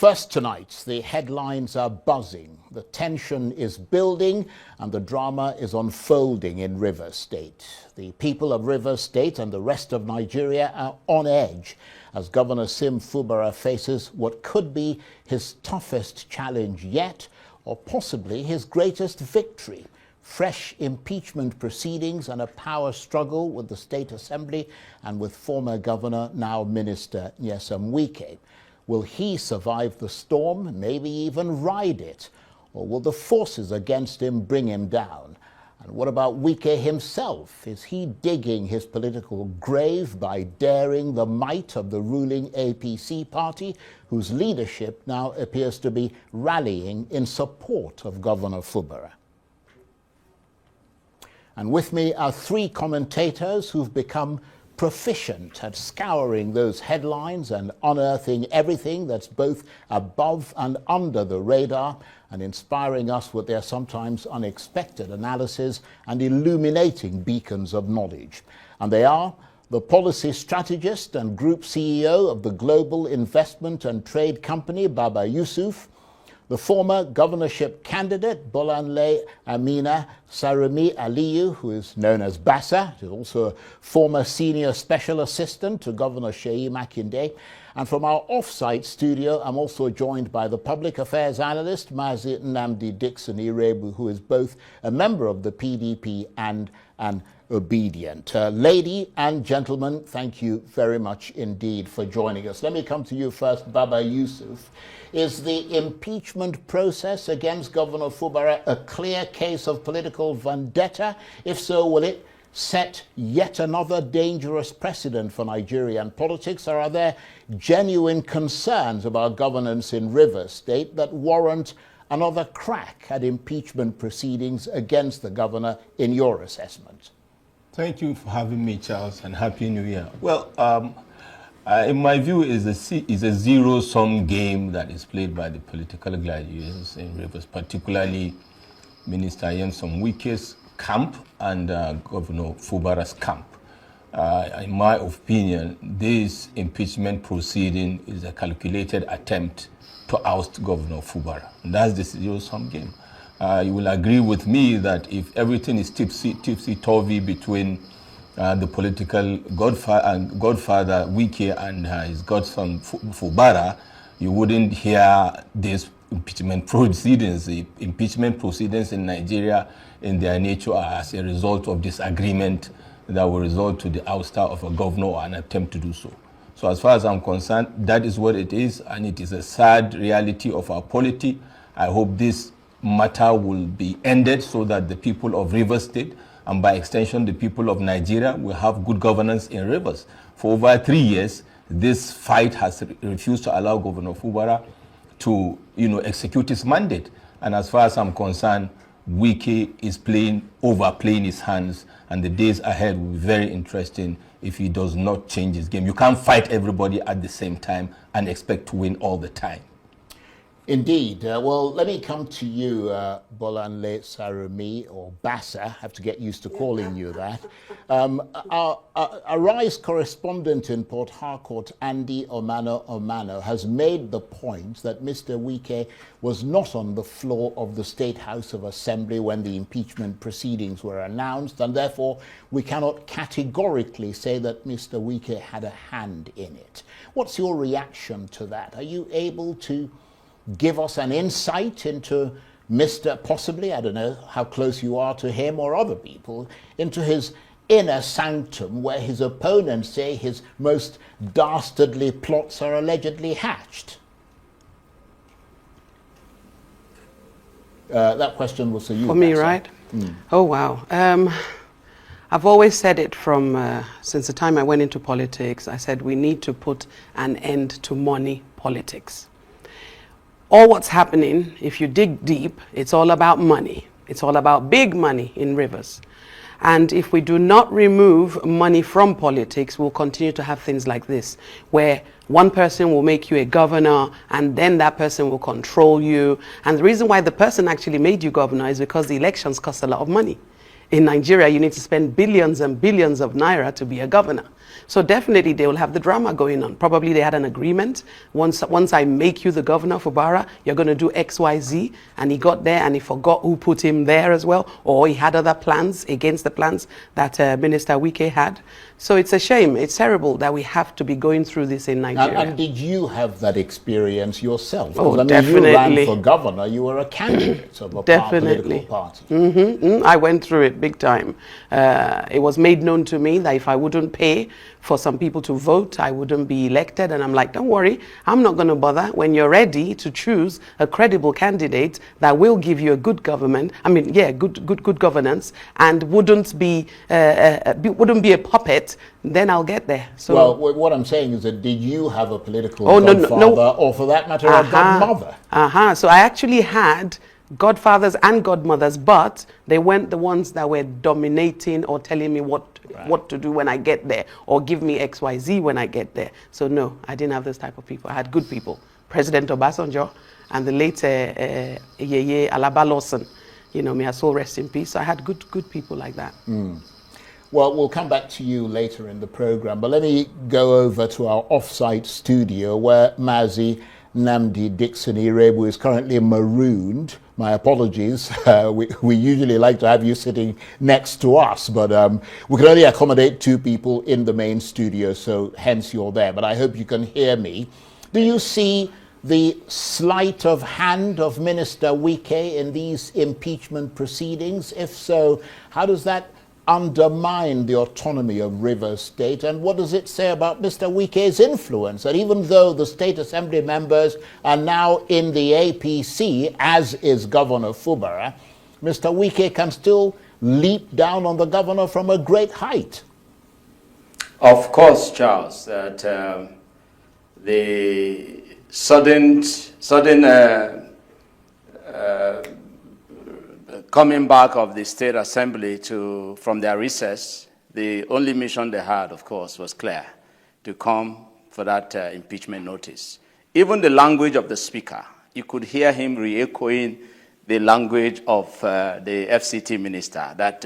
First tonight, the headlines are buzzing, the tension is building, and the drama is unfolding in Rivers State. The people of Rivers State and the rest of Nigeria are on edge as Governor Sim Fubara faces what could be his toughest challenge yet, or possibly his greatest victory. Fresh impeachment proceedings and a power struggle with the State Assembly and with former Governor, now Minister Nyesom Wike. Will he survive the storm, maybe even ride it? Or will the forces against him bring him down? And what about Wike himself? Is he digging his political grave by daring the might of the ruling APC party, whose leadership now appears to be rallying in support of Governor Fubara? And with me are three commentators who've become proficient at scouring those headlines and unearthing everything that's both above and under the radar and inspiring us with their sometimes unexpected analysis and illuminating beacons of knowledge. And they are the policy strategist and group CEO of the global investment and trade company Baba Yusuf, the former governorship candidate, Bolanle Amina Sarumi Aliyu, who is known as Bassa, is also a former senior special assistant to Governor Seyi Makinde. And from our off-site studio, I'm also joined by the public affairs analyst, Mazi Nnamdi Dixon Irebu, who is both a member of the PDP and an obedient. Lady and gentlemen, thank you very much indeed for joining us. Let me come to you first, Baba Yusuf. Is the impeachment process against Governor Fubara a clear case of political vendetta? If so, will it set yet another dangerous precedent for Nigerian politics, or are there genuine concerns about governance in Rivers State that warrant another crack at impeachment proceedings against the governor, in your assessment? Thank you for having me, Charles, and Happy New Year. Well, in my view, is a zero-sum game that is played by the political gladiators in Rivers, particularly Minister Nyesom Wike's camp and Governor Fubara's camp. In my opinion, this impeachment proceeding is a calculated attempt to oust Governor Fubara. And that's the zero-sum game. You will agree with me that if everything is tipsy-turvy between the political godfather Wiki and his godson Fubara, you wouldn't hear these impeachment proceedings. The impeachment proceedings in Nigeria in their nature are as a result of disagreement that will result to the ouster of a governor or an attempt to do so. So as far as I'm concerned, that is what it is, and it is a sad reality of our polity. I hope this matter will be ended so that the people of Rivers State, and by extension the people of Nigeria, will have good governance in Rivers. For over 3 years, this fight has refused to allow Governor Fubara to execute his mandate. And as far as I'm concerned, Wiki is overplaying his hands, and the days ahead will be very interesting if he does not change his game. You can't fight everybody at the same time and expect to win all the time. Indeed. Well, let me come to you, Bolanle Sarumi, or Bassa. I have to get used to calling you that. Our Arise correspondent in Port Harcourt, Andy Omano, has made the point that Mr. Wike was not on the floor of the State House of Assembly when the impeachment proceedings were announced, and therefore we cannot categorically say that Mr. Wike had a hand in it. What's your reaction to that? Are you able to give us an insight into possibly, I don't know how close you are to him or other people, into his inner sanctum where his opponents say his most dastardly plots are allegedly hatched? That question was for you. For me, right? Oh, wow. I've always said it from since the time I went into politics. I said we need to put an end to money politics. All what's happening, if you dig deep, it's all about money. It's all about big money in Rivers. And if we do not remove money from politics, we'll continue to have things like this, where one person will make you a governor and then that person will control you. And the reason why the person actually made you governor is because the elections cost a lot of money. In Nigeria, you need to spend billions and billions of naira to be a governor. So definitely they will have the drama going on. Probably they had an agreement. Once I make you the governor for Fubara, you're going to do X, Y, Z. And he got there and he forgot who put him there as well. Or he had other plans against the plans that Minister Wike had. So it's a shame. It's terrible that we have to be going through this in Nigeria. And did you have that experience yourself? Oh, I mean, definitely. you ran for governor. You were a candidate of a political party. I went through it big time. It was made known to me that if I wouldn't pay for some people to vote, I wouldn't be elected. And I'm like, don't worry, I'm not going to bother. When you're ready to choose a credible candidate that will give you a good government, good governance, and wouldn't be a puppet, then I'll get there. So, well, what I'm saying is that did you have a political godfather, or for that matter, a godmother? So I actually had godfathers and godmothers, but they weren't the ones that were dominating or telling me what to do when I get there, or give me XYZ when I get there. So no, I didn't have those type of people. I had good people. President Obasanjo and the late Yeye Alaba Lawson. You know, may her soul rest in peace. So I had good people like that. Well, we'll come back to you later in the program, but let me go over to our off-site studio where Mazi Nnamdi Dixon Irebu is currently marooned. My apologies. We usually like to have you sitting next to us, but we can only accommodate 2 people in the main studio, so hence you're there. But I hope you can hear me. Do you see the sleight of hand of Minister Wike in these impeachment proceedings? If so, how does that undermine the autonomy of Rivers State, and what does it say about Mr. Wike's influence? And even though the State Assembly members are now in the APC, as is Governor Fubara, Mr. Wike can still leap down on the governor from a great height. Of course, Charles, that the sudden coming back of the State Assembly from their recess, the only mission they had, of course, was clear: to come for that impeachment notice. Even the language of the speaker, you could hear him re-echoing the language of the FCT minister, that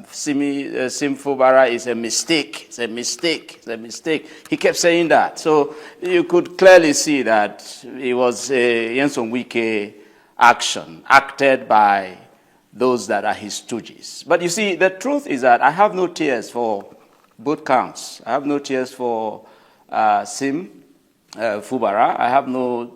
Sim Fubara is a mistake, it's a mistake, it's a mistake. He kept saying that. So you could clearly see that it was a Nyesom Wike action, acted by those that are his stooges. But you see, the truth is that I have no tears for both counts. I have no tears for Sim Fubara. I have no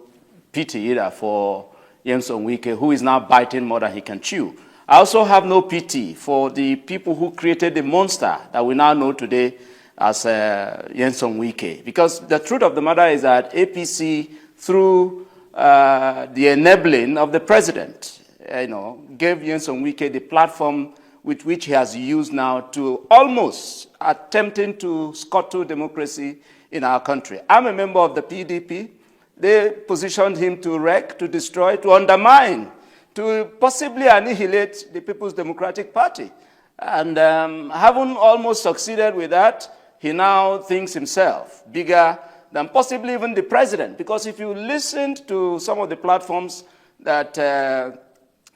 pity either for Nyesom Wike, who is now biting more than he can chew. I also have no pity for the people who created the monster that we now know today as Nyesom Wike. Because the truth of the matter is that APC, through the enabling of the president, gave Nyesom Wike the platform with which he has used now to almost attempting to scuttle democracy in our country. I'm a member of the PDP. They positioned him to wreck, to destroy, to undermine, to possibly annihilate the People's Democratic Party. And having almost succeeded with that, he now thinks himself bigger than possibly even the president. Because if you listened to some of the platforms that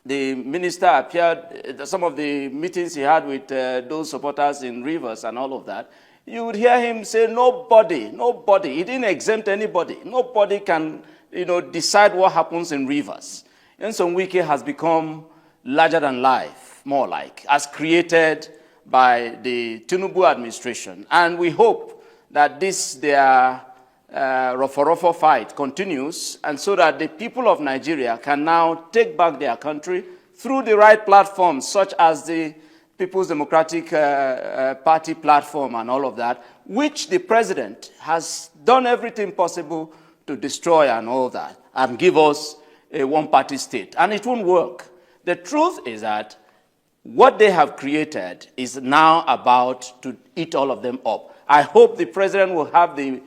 the minister appeared, some of the meetings he had with those supporters in Rivers and all of that, you would hear him say, nobody, he didn't exempt anybody. Nobody can, decide what happens in Rivers. Nyesom Wike has become larger than life, more like, as created by the Tinubu administration. And we hope that their rough fight continues, and so that the people of Nigeria can now take back their country through the right platforms, such as the People's Democratic Party platform and all of that, which the president has done everything possible to destroy and all that, and give us a one-party state. And it won't work. The truth is that what they have created is now about to eat all of them up. I hope the president will have the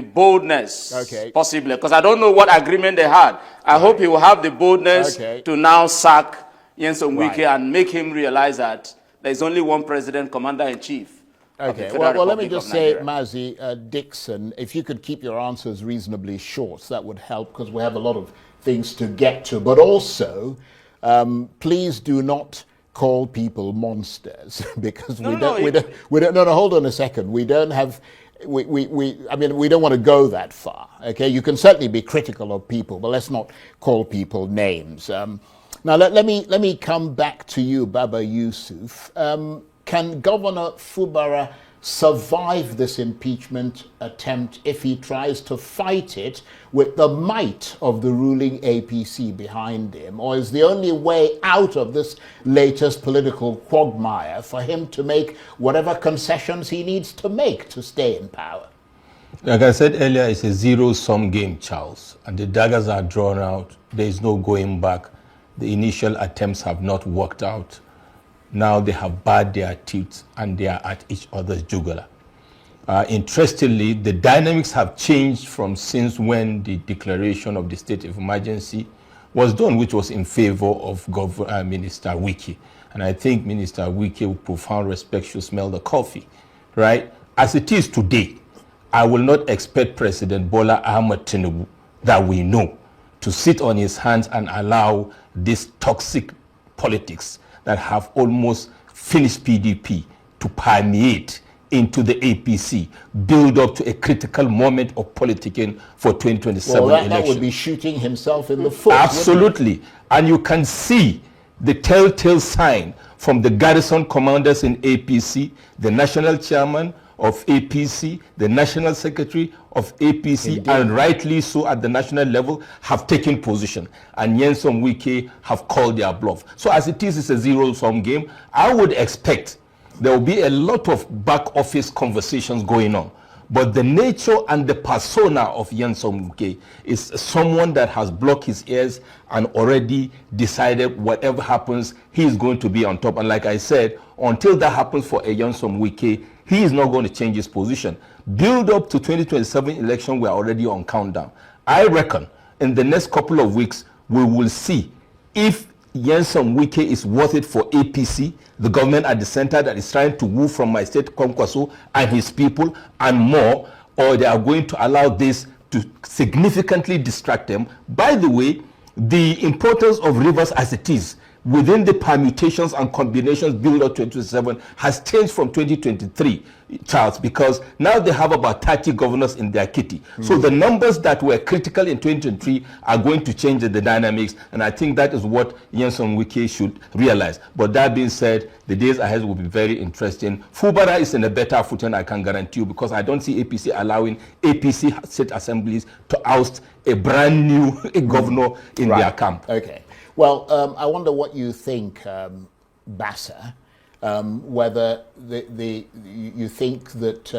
boldness, possibly, because I don't know what agreement they had. I hope he will have the boldness to now sack Nyesom Wike and make him realize that there's only one president, commander-in-chief. Okay, well, let me just say, Mazi Dixon, if you could keep your answers reasonably short, that would help, because we have a lot of things to get to. But also, please do not call people monsters because No, no, no, hold on a second. We don't have, I mean, we don't want to go that far, okay? You can certainly be critical of people, but let's not call people names. Now, let me come back to you, Baba Yusuf. Can Governor Fubara survive this impeachment attempt if he tries to fight it with the might of the ruling APC behind him? Or is the only way out of this latest political quagmire for him to make whatever concessions he needs to make to stay in power? Like I said earlier, it's a zero-sum game, Charles, and the daggers are drawn out. There is no going back. The initial attempts have not worked out. Now they have bared their teeth and they are at each other's jugular. Interestingly, the dynamics have changed from since when the declaration of the state of emergency was done, which was in favor of Minister Wiki. And I think Minister Wiki, with profound respect, should smell the coffee, right? As it is today, I will not expect President Bola Ahmed Tinubu, that we know, to sit on his hands and allow this toxic politics that have almost finished PDP to permeate into the APC, build up to a critical moment of politicking for 2027 election. That would be shooting himself in the foot. Absolutely. And you can see the telltale sign from the garrison commanders in APC, the national chairman of APC, the national secretary of APC, indeed, and rightly so at the national level, have taken position. And Nyesom Wike have called their bluff. So as it is, it's a zero-sum game. I would expect there will be a lot of back office conversations going on. But the nature and the persona of Nyesom Wike is someone that has blocked his ears and already decided whatever happens, he is going to be on top. And like I said, until that happens for a Nyesom Wike, he is not going to change his position. Build up to 2027 election, we are already on countdown. I reckon in the next couple of weeks, we will see if Nyesom Wike is worth it for APC, the government at the center that is trying to woo from my state, Kwankwaso, and his people, and more, or they are going to allow this to significantly distract them. By the way, the importance of rivers as it is within the permutations and combinations built up 2027 has changed from 2023, Charles, because now they have about 30 governors in their kitty. So the numbers that were critical in 2023 are going to change the dynamics, and I think that is what Nyesom Wike should realize. But that being said, the days ahead will be very interesting. Fubara is in a better footing, I can guarantee you, because I don't see APC allowing APC state assemblies to oust a brand new governor in their camp. Okay. Well, I wonder what you think, Bassa, whether you think that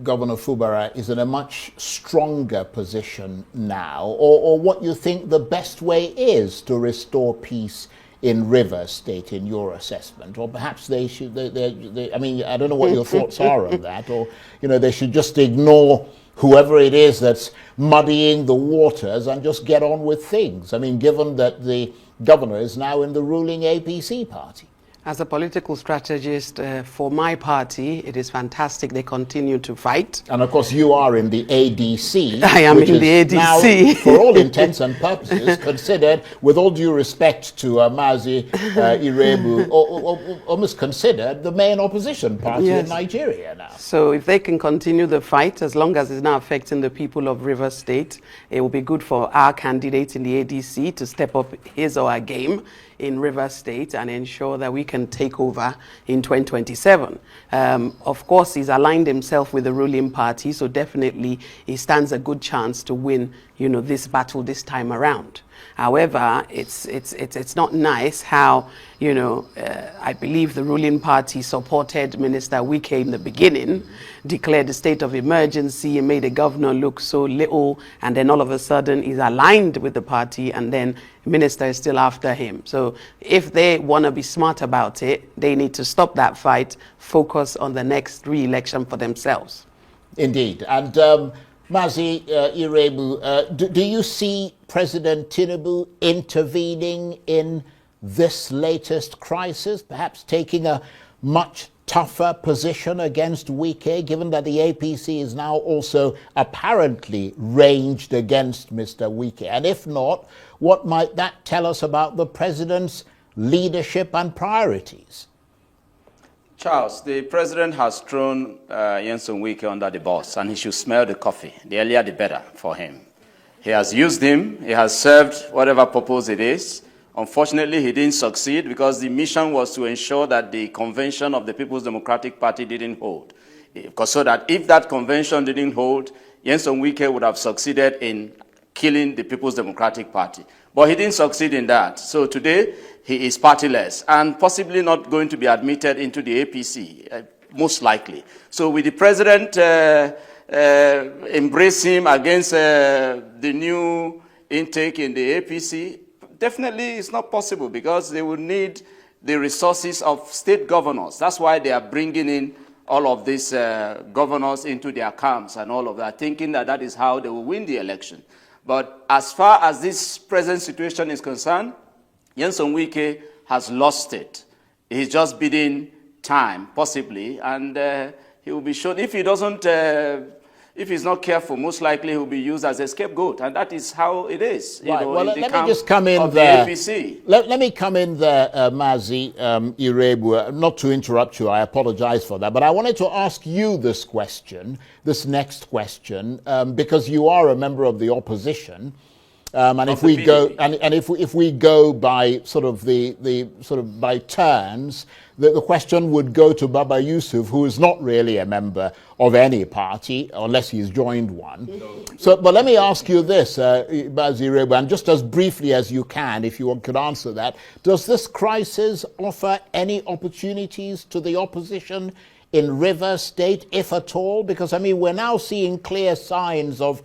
Governor Fubara is in a much stronger position now, or what you think the best way is to restore peace in Rivers State, in your assessment, or perhaps they should. I mean, I don't know what your thoughts are on that, or they should just ignore whoever it is that's muddying the waters and just get on with things. I mean, given that the governor is now in the ruling APC party. As a political strategist for my party, it is fantastic they continue to fight. And of course, you are in the ADC. I am in the ADC. Now, for all intents and purposes, considered, with all due respect to Mazi Irebu, almost considered the main opposition party in Nigeria now. So if they can continue the fight, as long as it's not affecting the people of Rivers State, it will be good for our candidate in the ADC to step up his or her game in Rivers State and ensure that we can take over in 2027. Of course, he's aligned himself with the ruling party, so definitely he stands a good chance to win, this battle this time around. However, it's not nice how, I believe the ruling party supported Minister Wike in the beginning, declared a state of emergency and made the governor look so little, and then all of a sudden he's aligned with the party, and then the minister is still after him. So if they want to be smart about it, they need to stop that fight, focus on the next re-election for themselves. Indeed. And Mazi Irebu, do you see President Tinubu intervening in this latest crisis, perhaps taking a much tougher position against Wike, given that the APC is now also apparently ranged against Mr. Wike? And if not, what might that tell us about the president's leadership and priorities? Charles, the president has thrown Nyesom Wike under the bus, and he should smell the coffee. The earlier, the better for him. He has used him. He has served whatever purpose it is. Unfortunately, he didn't succeed because the mission was to ensure that the convention of the People's Democratic Party didn't hold. So that if that convention didn't hold, Nyesom Wike would have succeeded in killing the People's Democratic Party. But he didn't succeed in that. So today, he is partyless and possibly not going to be admitted into the APC, most likely. So with the president embrace him against the new intake in the APC, definitely it's not possible because they will need the resources of state governors. That's why they are bringing in all of these governors into their camps and all of that, thinking that that is how they will win the election. But as far as this present situation is concerned, Nyesom Wike has lost it. He's just bidding time, possibly, and he will be shown. If he doesn't, if he's not careful, most likely he will be used as a scapegoat, and that is how it is. Right. Well, let me just come in there. Let me come in there, Mazi Irebu. Not to interrupt you, I apologize for that, but I wanted to ask you this question, this next question, because you are a member of the opposition. And if we go and if we go by sort of the sort of by turns, the question would go to Baba Yusuf, who is not really a member of any party unless he's joined one. So, but let me ask you this, Bazireba, and just as briefly as you can, if you could answer that: does this crisis offer any opportunities to the opposition in Rivers State, if at all? Because I mean, we're now seeing clear signs of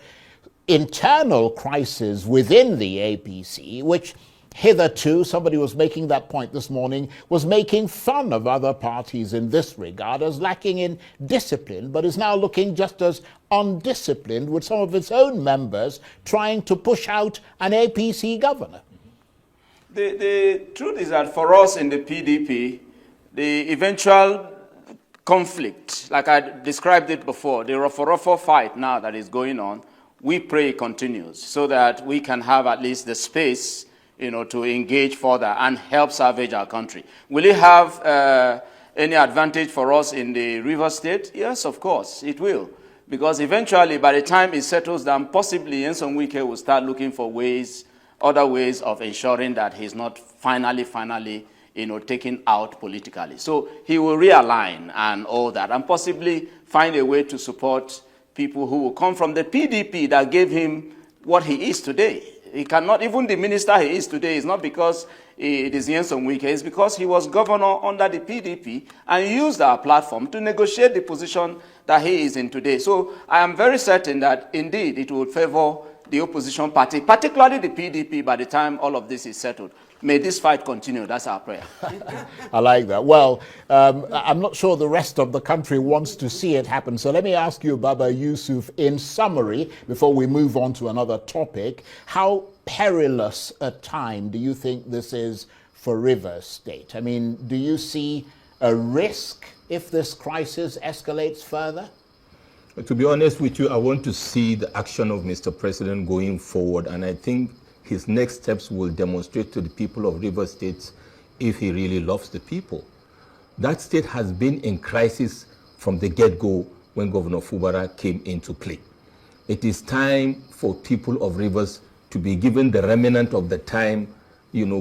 internal crisis within the APC, which hitherto, somebody was making that point this morning, was making fun of other parties in this regard as lacking in discipline, but is now looking just as undisciplined with some of its own members trying to push out an APC governor. The truth is that for us in the PDP, the eventual conflict, like I described it before, the rough fight now that is going on, we pray it continues so that we can have at least the space, to engage further and help salvage our country. Will it have any advantage for us in the River State? Yes, of course, it will. Because eventually, by the time it settles down, possibly Nyesom Wike will start looking for other ways of ensuring that he's not finally, taken out politically. So he will realign and all that, and possibly find a way to support people who will come from the PDP that gave him what he is today. He cannot, even the minister he is today is not because it is Nyesom Wike, it's because he was governor under the PDP and used our platform to negotiate the position that he is in today. So I am very certain that indeed it would favor the opposition party, particularly the PDP, by the time all of this is settled. May this fight continue. That's our prayer. I like that. Well, I'm not sure the rest of the country wants to see it happen. So let me ask you, Baba Yusuf, in summary, before we move on to another topic, how perilous a time do you think this is for Rivers State? I mean, do you see a risk if this crisis escalates further? To be honest with you, I want to see the action of Mr. President going forward, and I think his next steps will demonstrate to the people of Rivers State if he really loves the people. That state has been in crisis from the get-go when Governor Fubara came into play. It is time for people of Rivers to be given the remnant of the time,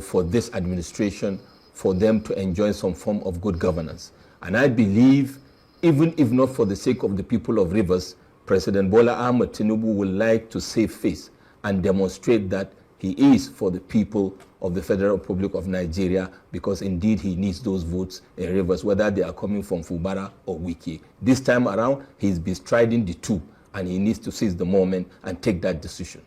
for this administration, for them to enjoy some form of good governance. And I believe, even if not for the sake of the people of Rivers, President Bola Ahmed Tinubu would like to save face and demonstrate that he is for the people of the Federal Republic of Nigeria, because indeed he needs those votes in Rivers, whether they are coming from Fubara or Wiki. This time around, he's bestriding the two, and he needs to seize the moment and take that decision.